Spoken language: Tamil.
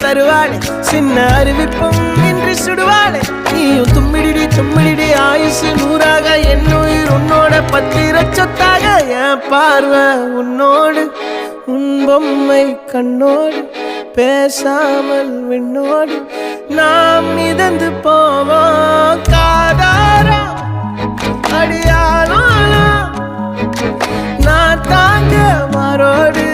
தருவாளே சின்ன அறிவிப்பும் இன்று சுடுவாளே நீயும் தும்மிடி ஆயுசு நூறாக என்னுயிர் உன்னோட பத்திர சொத்தாக என் பார்வை உன்னோடு உன் பொம்மை கண்ணோடு பேசாமல் விண்ணோடு நாம் மிதந்து போவோம் காதாரா அடியானோ நான் தாங்க மாறோடு